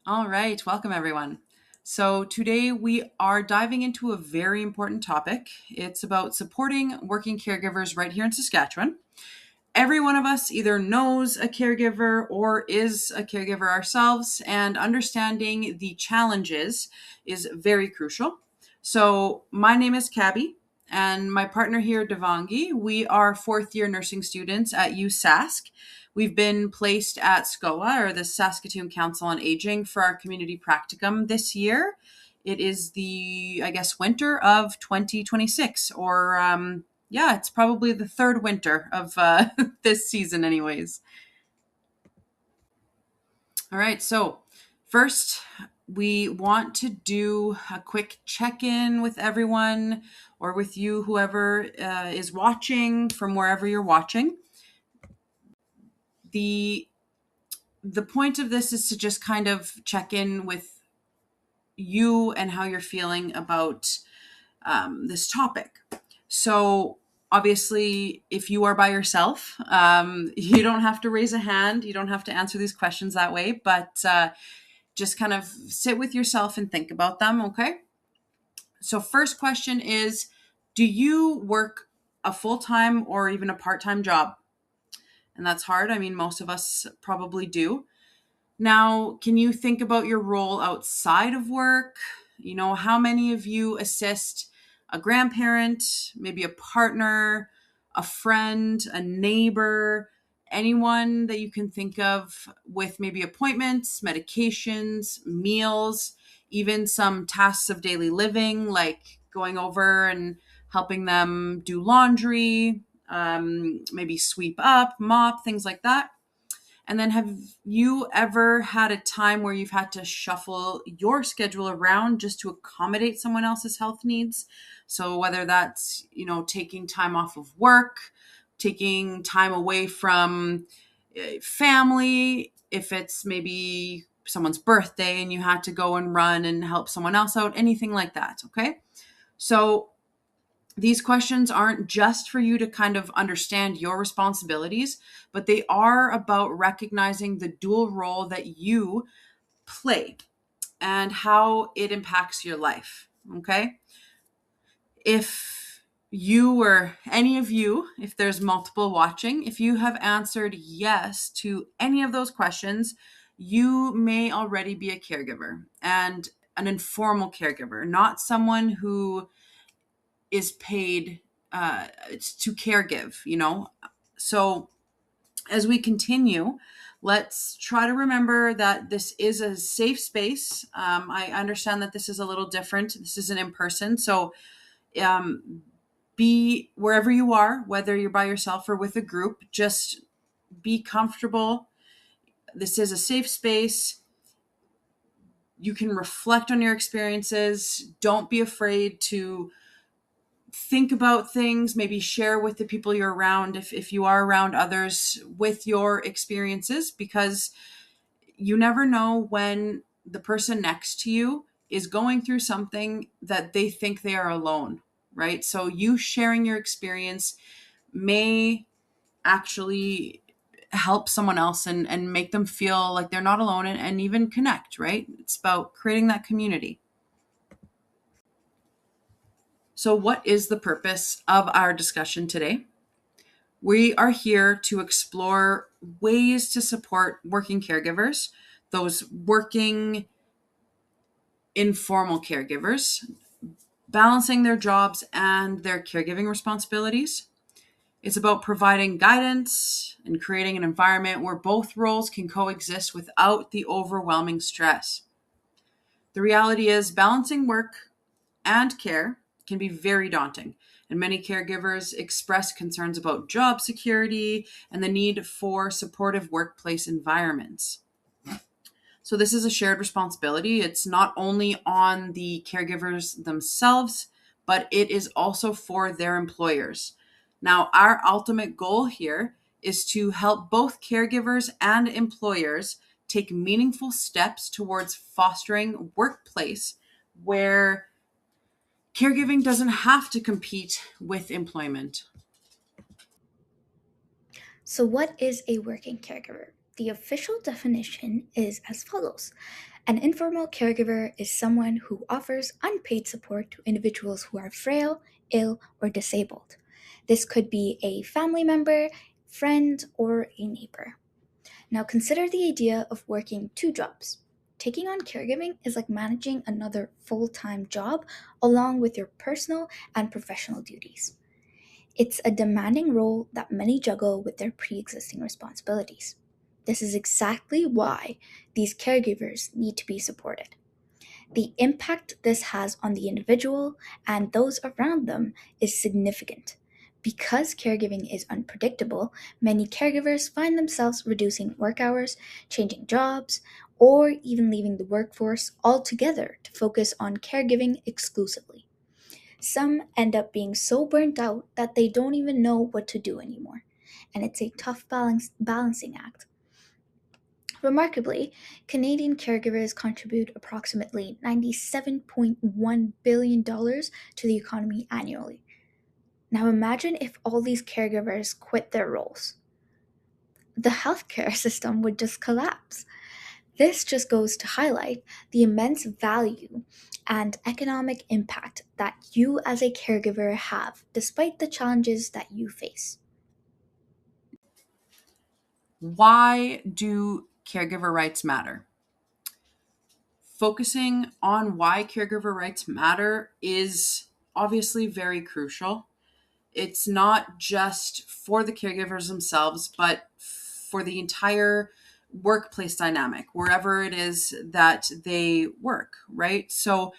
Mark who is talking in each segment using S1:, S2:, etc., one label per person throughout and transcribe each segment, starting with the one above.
S1: All right, welcome everyone. So, today we are diving into a very important topic. It's about supporting working caregivers right here in Saskatchewan. Every one of us either knows a caregiver or is a caregiver ourselves, and understanding the challenges is very crucial. So, my name is Cabby, and my partner here, Devangi. We are fourth year nursing students at USask. We've been placed at SCOA, or the Saskatoon Council on Aging, for our community practicum this year. It is the, I guess, winter of 2026, or yeah, it's probably the third winter of this season, anyways. All right, so first, we want to do a quick check in with everyone or with you, whoever is watching from wherever you're watching. The the point of this is to just kind of check in with you and how you're feeling about this topic. So, obviously, if you are by yourself, you don't have to raise a hand. You don't have to answer these questions that way, but just kind of sit with yourself and think about them, okay? So, first question is, do you work a full time or even a part time job? And that's hard. I mean, most of us probably do. Now, can you think about your role outside of work? You know, how many of you assist a grandparent, maybe a partner, a friend, a neighbor, anyone that you can think of with maybe appointments, medications, meals, even some tasks of daily living, like going over and helping them do laundry, maybe sweep up, mop, things like that? And then have you ever had a time where you've had to shuffle your schedule around just to accommodate someone else's health needs? So whether that's, taking time off of work, taking time away from family, if it's maybe someone's birthday and you had to go and run and help someone else out, anything like that, okay? So these questions aren't just for you to kind of understand your responsibilities, but they are about recognizing the dual role that you play and how it impacts your life. Okay. If you or any of you, if there's multiple watching, if you have answered yes to any of those questions, you may already be a caregiver, and an informal caregiver, not someone who is paid to caregive. So as we continue, let's try to remember that this is a safe space. I understand that this is a little different. This isn't in person. So be wherever you are, whether you're by yourself or with a group, just be comfortable. This is a safe space. You can reflect on your experiences. Don't be afraid to think about things, maybe share with the people you're around, if you are around others, with your experiences, because you never know when the person next to you is going through something that they think they are alone, right? So you sharing your experience may actually help someone else and make them feel like they're not alone, and even connect, right? It's about creating that community. So, what is the purpose of our discussion today? We are here to explore ways to support working caregivers, those working informal caregivers, balancing their jobs and their caregiving responsibilities. It's about providing guidance and creating an environment where both roles can coexist without the overwhelming stress. The reality is, balancing work and care can be very daunting, and many caregivers express concerns about job security and the need for supportive workplace environments. So, this is a shared responsibility. It's not only on the caregivers themselves, but it is also for their employers. Now, our ultimate goal here is to help both caregivers and employers take meaningful steps towards fostering a workplace where caregiving doesn't have to compete with employment.
S2: So, what is a working caregiver? The official definition is as follows: An informal caregiver is someone who offers unpaid support to individuals who are frail, ill, or disabled. This could be a family member, friend, or a neighbor. Now consider the idea of working two jobs. Taking on caregiving is like managing another full time job along with your personal and professional duties. It's a demanding role that many juggle with their pre existing responsibilities. This is exactly why these caregivers need to be supported. The impact this has on the individual and those around them is significant. Because caregiving is unpredictable, many caregivers find themselves reducing work hours, changing jobs, or even leaving the workforce altogether to focus on caregiving exclusively. Some end up being so burnt out that they don't even know what to do anymore. And it's a tough balancing act. Remarkably, Canadian caregivers contribute approximately $97.1 billion to the economy annually. Now imagine if all these caregivers quit their roles. The healthcare system would just collapse. This just goes to highlight the immense value and economic impact that you as a caregiver have, despite the challenges that you face.
S1: Why do caregiver rights matter? Focusing on why caregiver rights matter is obviously very crucial. It's not just for the caregivers themselves, but for the entire workplace dynamic, wherever it is that they work, right? So,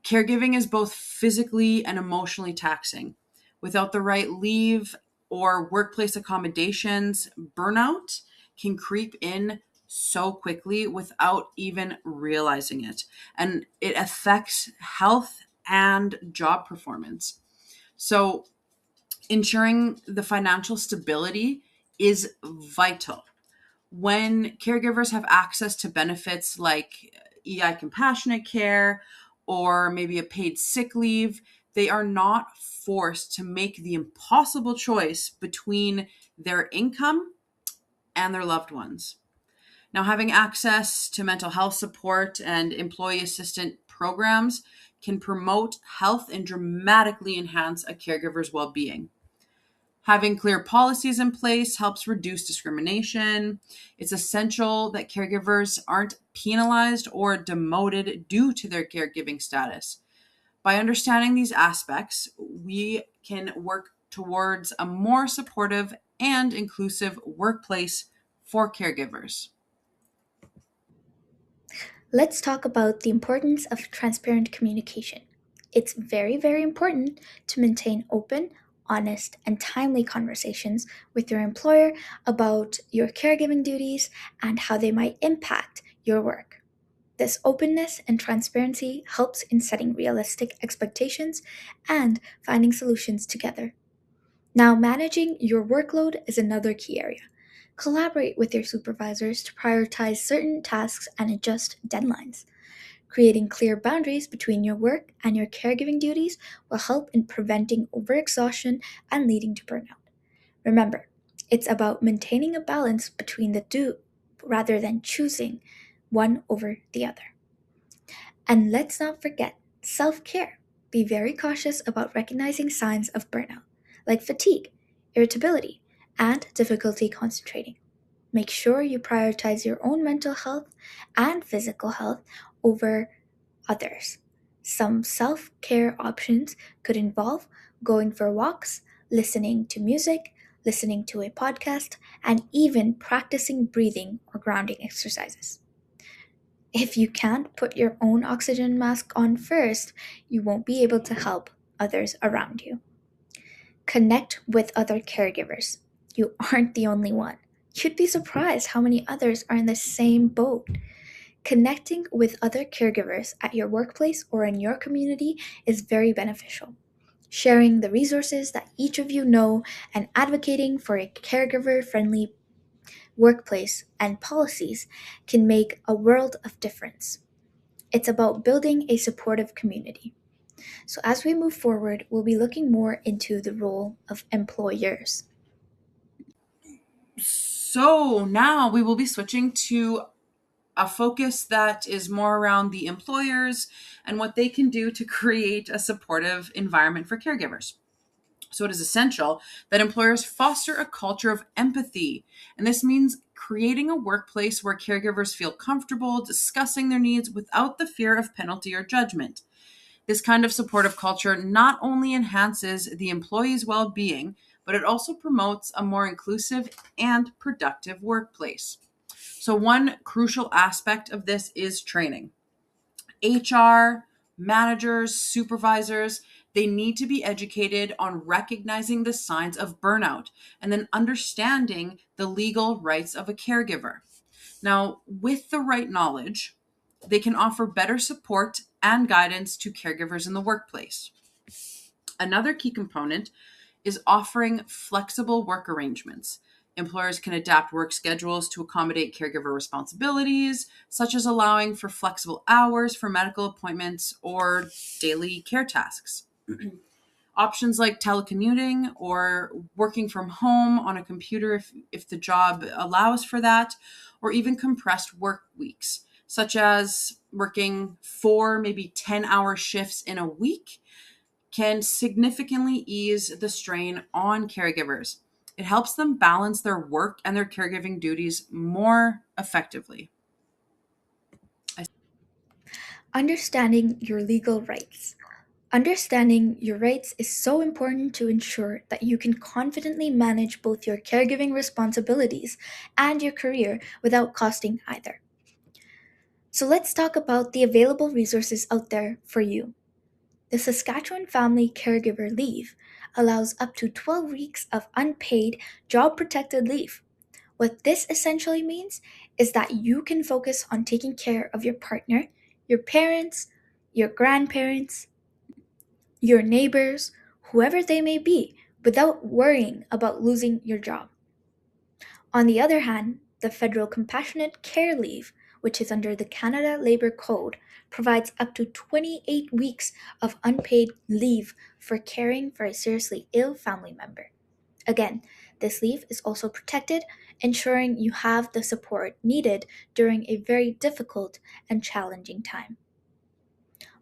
S1: caregiving is both physically and emotionally taxing. Without the right leave or workplace accommodations, burnout can creep in so quickly without even realizing it. And it affects health and job performance. So, ensuring the financial stability is vital. When caregivers have access to benefits like EI compassionate care or maybe a paid sick leave, they are not forced to make the impossible choice between their income and their loved ones. Now, having access to mental health support and employee assistant programs can promote health and dramatically enhance a caregiver's well being. Having clear policies in place helps reduce discrimination. It's essential that caregivers aren't penalized or demoted due to their caregiving status. By understanding these aspects, we can work towards a more supportive and inclusive workplace for caregivers.
S2: Let's talk about the importance of transparent communication. It's very, very important to maintain open, honest, and timely conversations with your employer about your caregiving duties and how they might impact your work. This openness and transparency helps in setting realistic expectations and finding solutions together. Now, managing your workload is another key area. Collaborate with your supervisors to prioritize certain tasks and adjust deadlines. Creating clear boundaries between your work and your caregiving duties will help in preventing overexhaustion and leading to burnout. Remember, it's about maintaining a balance between the two rather than choosing one over the other. And let's not forget self care. Be very cautious about recognizing signs of burnout, like fatigue, irritability, and difficulty concentrating. Make sure you prioritize your own mental health and physical health over others. Some self care options could involve going for walks, listening to music, listening to a podcast, and even practicing breathing or grounding exercises. If you can't put your own oxygen mask on first, you won't be able to help others around you. Connect with other caregivers. You aren't the only one. You'd be surprised how many others are in the same boat. Connecting with other caregivers at your workplace or in your community is very beneficial. Sharing the resources that each of you know and advocating for a caregiver friendly workplace and policies can make a world of difference. It's about building a supportive community. So, as we move forward, we'll be looking more into the role of employers.
S1: So now we will be switching to a focus that is more around the employers and what they can do to create a supportive environment for caregivers. So it is essential that employers foster a culture of empathy. And this means creating a workplace where caregivers feel comfortable discussing their needs without the fear of penalty or judgment. This kind of supportive culture not only enhances the employee's well being, but it also promotes a more inclusive and productive workplace. So, one crucial aspect of this is training. HR, managers, supervisors, they need to be educated on recognizing the signs of burnout and then understanding the legal rights of a caregiver. Now, with the right knowledge, they can offer better support and guidance to caregivers in the workplace. Another key component is offering flexible work arrangements. Employers can adapt work schedules to accommodate caregiver responsibilities, such as allowing for flexible hours for medical appointments or daily care tasks. Options like telecommuting or working from home on a computer if the job allows for that, or even compressed work weeks, such as working 4, maybe 10-hour shifts in a week, can significantly ease the strain on caregivers. It helps them balance their work and their caregiving duties more effectively.
S2: Understanding your legal rights. Understanding your rights is so important to ensure that you can confidently manage both your caregiving responsibilities and your career without costing either. So let's talk about the available resources out there for you. The Saskatchewan Family Caregiver Leave allows up to 12 weeks of unpaid, job protected leave. What this essentially means is that you can focus on taking care of your partner, your parents, your grandparents, your neighbors, whoever they may be, without worrying about losing your job. On the other hand, the Federal Compassionate Care Leave, which is under the Canada Labour Code, provides up to 28 weeks of unpaid leave for caring for a seriously ill family member. Again, this leave is also protected, ensuring you have the support needed during a very difficult and challenging time.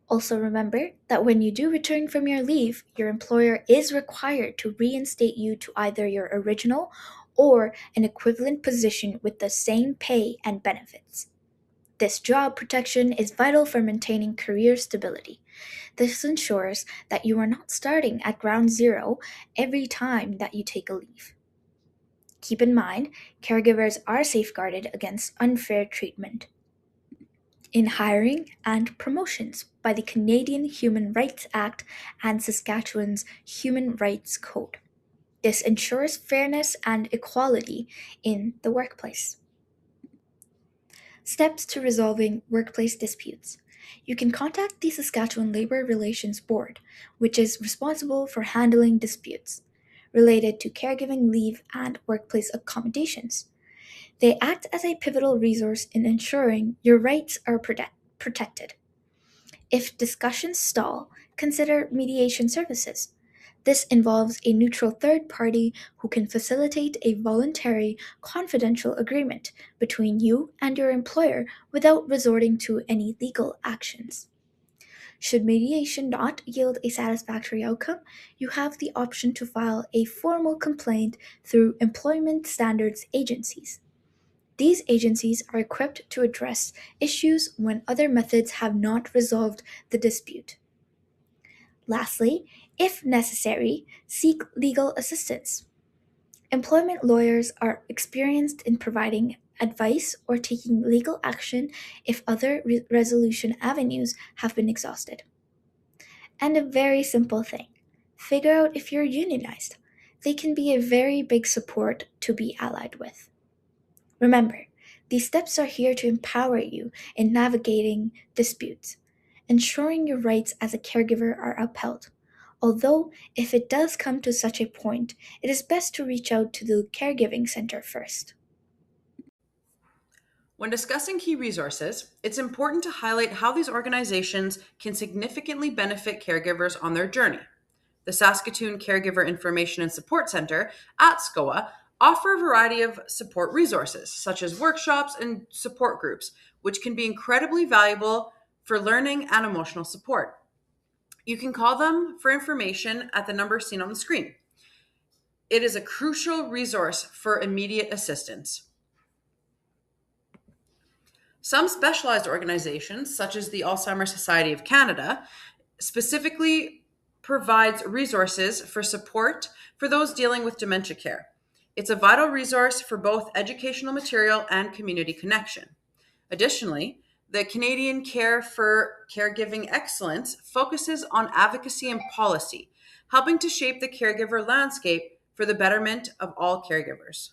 S2: Also, remember that when you do return from your leave, your employer is required to reinstate you to either your original or an equivalent position with the same pay and benefits. This job protection is vital for maintaining career stability. This ensures that you are not starting at ground zero every time that you take a leave. Keep in mind, caregivers are safeguarded against unfair treatment in hiring and promotions by the Canadian Human Rights Act and Saskatchewan's Human Rights Code. This ensures fairness and equality in the workplace. Steps to resolving workplace disputes. You can contact the Saskatchewan Labour Relations Board, which is responsible for handling disputes related to caregiving leave and workplace accommodations. They act as a pivotal resource in ensuring your rights are protected. If discussions stall, consider mediation services. This involves a neutral third party who can facilitate a voluntary, confidential agreement between you and your employer without resorting to any legal actions. Should mediation not yield a satisfactory outcome, you have the option to file a formal complaint through employment standards agencies. These agencies are equipped to address issues when other methods have not resolved the dispute. Lastly, if necessary, seek legal assistance. Employment lawyers are experienced in providing advice or taking legal action if other resolution avenues have been exhausted. And a very simple thing, figure out if you're unionized. They can be a very big support to be allied with. Remember, these steps are here to empower you in navigating disputes, ensuring your rights as a caregiver are upheld. Although, if it does come to such a point, it is best to reach out to the caregiving center first.
S1: When discussing key resources, it's important to highlight how these organizations can significantly benefit caregivers on their journey. The Saskatoon Caregiver Information and Support Center at SCOA offer a variety of support resources, such as workshops and support groups, which can be incredibly valuable for learning and emotional support. You can call them for information at the number seen on the screen. It is a crucial resource for immediate assistance. Some specialized organizations, such as the Alzheimer's Society of Canada, specifically provides resources for support for those dealing with dementia care. It's a vital resource for both educational material and community connection. Additionally, the Canadian Care for Caregiving Excellence focuses on advocacy and policy, helping to shape the caregiver landscape for the betterment of all caregivers.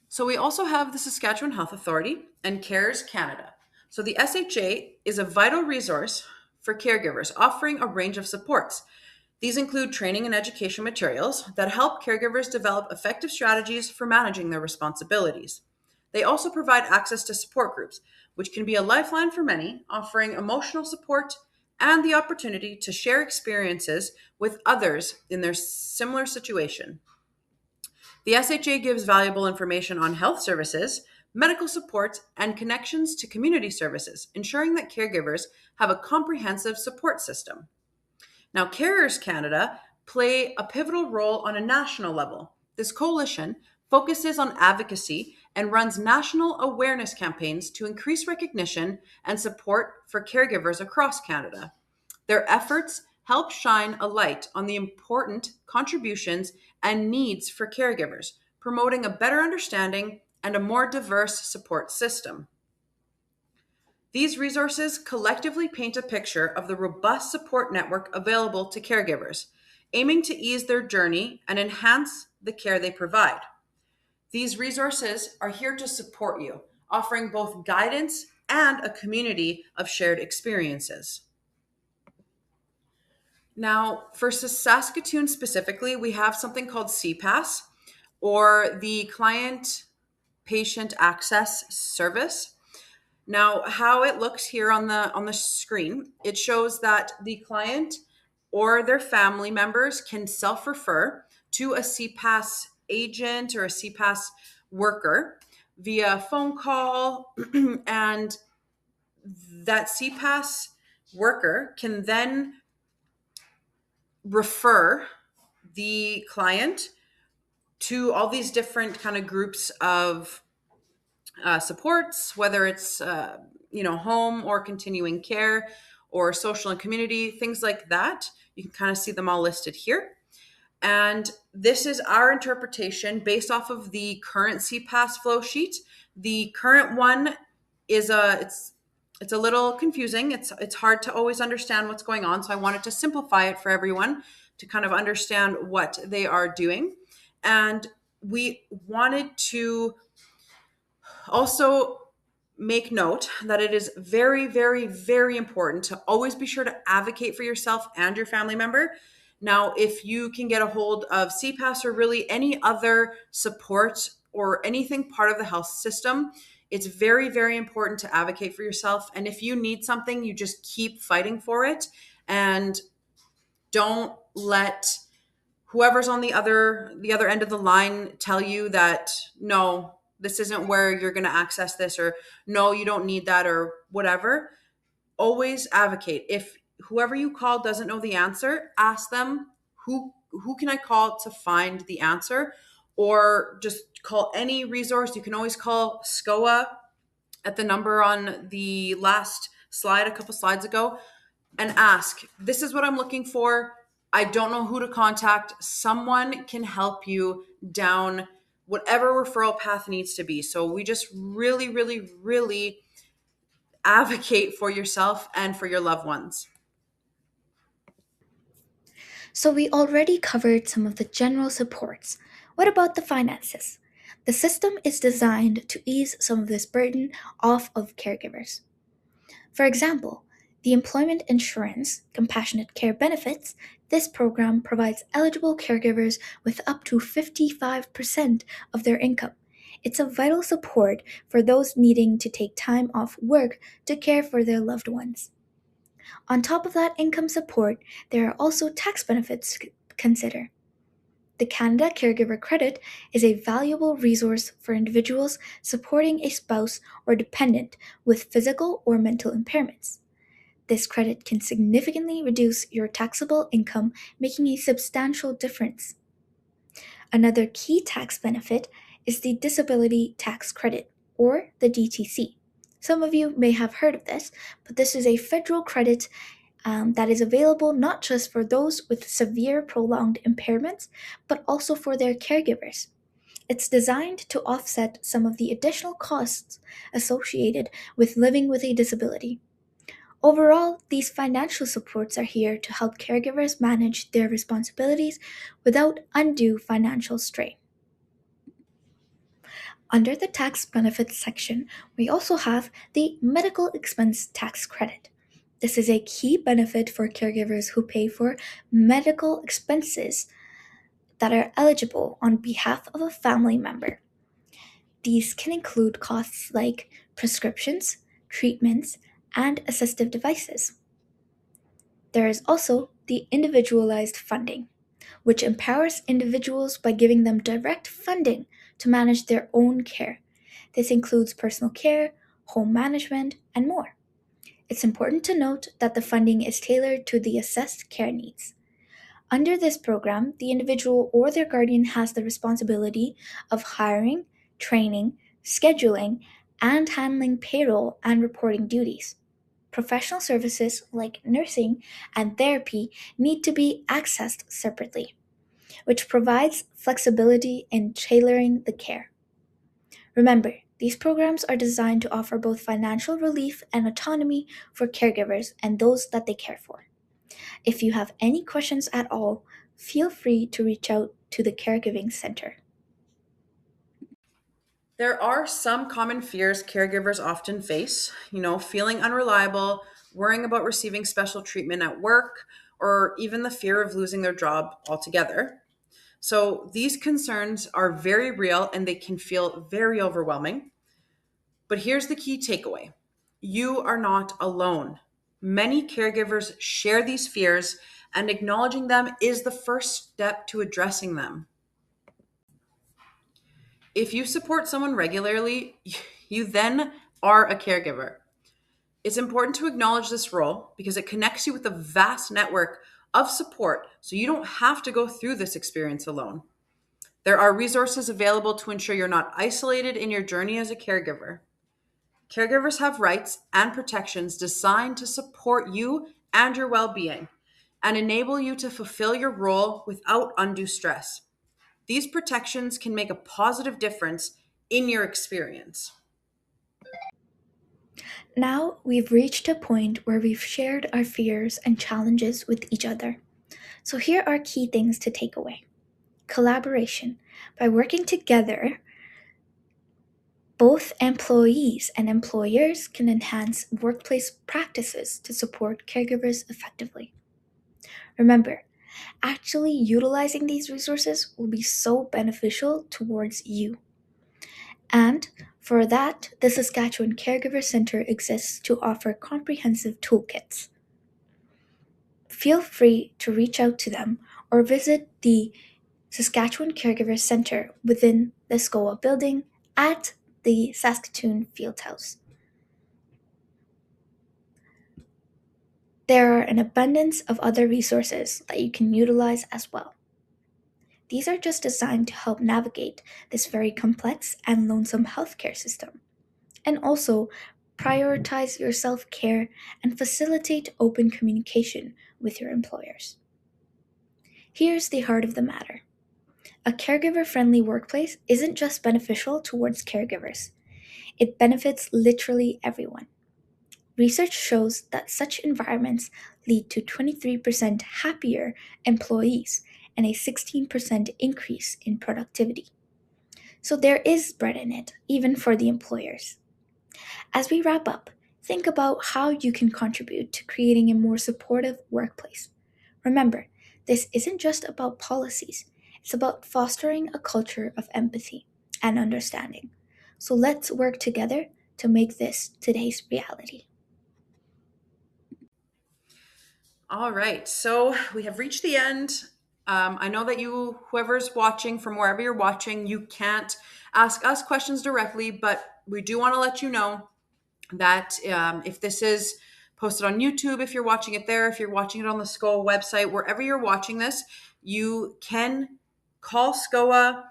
S1: So we also have the Saskatchewan Health Authority and CARES Canada. So the SHA is a vital resource for caregivers, offering a range of supports. These include training and education materials that help caregivers develop effective strategies for managing their responsibilities. They also provide access to support groups, which can be a lifeline for many, offering emotional support and the opportunity to share experiences with others in their similar situation. The SHA gives valuable information on health services, medical support, and connections to community services, ensuring that caregivers have a comprehensive support system. Now, Carers Canada play a pivotal role on a national level. This coalition focuses on advocacy and runs national awareness campaigns to increase recognition and support for caregivers across Canada. Their efforts help shine a light on the important contributions and needs for caregivers, promoting a better understanding and a more diverse support system. These resources collectively paint a picture of the robust support network available to caregivers, aiming to ease their journey and enhance the care they provide. These resources are here to support you, offering both guidance and a community of shared experiences. Now, for Saskatoon specifically, we have something called CPAS, or the Client Patient Access Service. Now, how it looks here on the screen, it shows that the client or their family members can self-refer to a CPAS agent or a CPAS worker via phone call, and that CPAS worker can then refer the client to all these different kind of groups of supports, whether it's home or continuing care or social and community, things like that. You can kind of see them all listed here. And this is our interpretation based off of the current CPAS flow sheet. The current one is it's a little confusing. It's hard to always understand what's going on. So I wanted to simplify it for everyone to kind of understand what they are doing. And we wanted to also make note that it is very, very, very important to always be sure to advocate for yourself and your family member. Now, if you can get a hold of CPAS or really any other support or anything part of the health system, it's very, very important to advocate for yourself. And if you need something, you just keep fighting for it and don't let whoever's on the other end of the line tell you that no, this isn't where you're going to access this, or no, you don't need that, or whatever. Always advocate. If whoever you call doesn't know the answer, ask them who can I call to find the answer, or just call any resource. You can always call SCOA at the number on the last slide a couple slides ago and ask, this is what I'm looking for. I don't know who to contact. Someone can help you down whatever referral path needs to be. So we just really, really, really advocate for yourself and for your loved ones.
S2: So we already covered some of the general supports. What about the finances? The system is designed to ease some of this burden off of caregivers. For example, the Employment Insurance Compassionate Care Benefits, this program provides eligible caregivers with up to 55% of their income. It's a vital support for those needing to take time off work to care for their loved ones. On top of that income support, there are also tax benefits to consider. The Canada Caregiver Credit is a valuable resource for individuals supporting a spouse or dependent with physical or mental impairments. This credit can significantly reduce your taxable income, making a substantial difference. Another key tax benefit is the Disability Tax Credit, or the DTC. Some of you may have heard of this, but this is a federal credit that is available not just for those with severe prolonged impairments, but also for their caregivers. It's designed to offset some of the additional costs associated with living with a disability. Overall, these financial supports are here to help caregivers manage their responsibilities without undue financial strain. Under the tax benefits section, we also have the medical expense tax credit. This is a key benefit for caregivers who pay for medical expenses that are eligible on behalf of a family member. These can include costs like prescriptions, treatments, and assistive devices. There is also the individualized funding, which empowers individuals by giving them direct funding to manage their own care. This includes personal care, home management, and more. It's important to note that the funding is tailored to the assessed care needs. Under this program, the individual or their guardian has the responsibility of hiring, training, scheduling, and handling payroll and reporting duties. Professional services like nursing and therapy need to be accessed separately, which provides flexibility in tailoring the care. Remember, these programs are designed to offer both financial relief and autonomy for caregivers and those that they care for. If you have any questions at all, feel free to reach out to the Caregiving Center.
S1: There are some common fears caregivers often face, feeling unreliable, worrying about receiving special treatment at work, or even the fear of losing their job altogether. So these concerns are very real and they can feel very overwhelming. But here's the key takeaway: you are not alone. Many caregivers share these fears, and acknowledging them is the first step to addressing them. If you support someone regularly, you then are a caregiver. It's important to acknowledge this role because it connects you with a vast network of support so you don't have to go through this experience alone. There are resources available to ensure you're not isolated in your journey as a caregiver. Caregivers have rights and protections designed to support you and your well being and enable you to fulfill your role without undue stress. These protections can make a positive difference in your experience.
S2: Now we've reached a point where we've shared our fears and challenges with each other. So here are key things to take away. Collaboration. By working together, both employees and employers can enhance workplace practices to support caregivers effectively. Remember, actually utilizing these resources will be so beneficial towards you. And for that, the Saskatchewan Caregiver Center exists to offer comprehensive toolkits. Feel free to reach out to them or visit the Saskatchewan Caregiver Center within the SCOA building at the Saskatoon Fieldhouse. There are an abundance of other resources that you can utilize as well. These are just designed to help navigate this very complex and lonesome healthcare system, and also prioritize your self care and facilitate open communication with your employers. Here's the heart of the matter: a caregiver friendly workplace isn't just beneficial towards caregivers, it benefits literally everyone. Research shows that such environments lead to 23% happier employees and a 16% increase in productivity. So there is bread in it, even for the employers. As we wrap up, think about how you can contribute to creating a more supportive workplace. Remember, this isn't just about policies, it's about fostering a culture of empathy and understanding. So let's work together to make this today's reality.
S1: All right, so we have reached the end. I know that whoever's watching from wherever you're watching, you can't ask us questions directly, but we do want to let you know that if this is posted on YouTube, if you're watching it there, if you're watching it on the SCOA website, wherever you're watching this, you can call SCOA,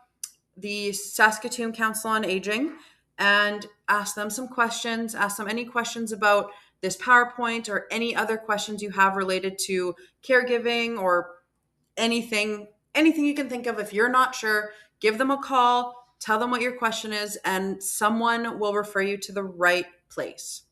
S1: the Saskatoon Council on Aging, and ask them some questions, ask them any questions about this PowerPoint or any other questions you have related to caregiving or anything you can think of. If you're not sure, give them a call, tell them what your question is, and someone will refer you to the right place.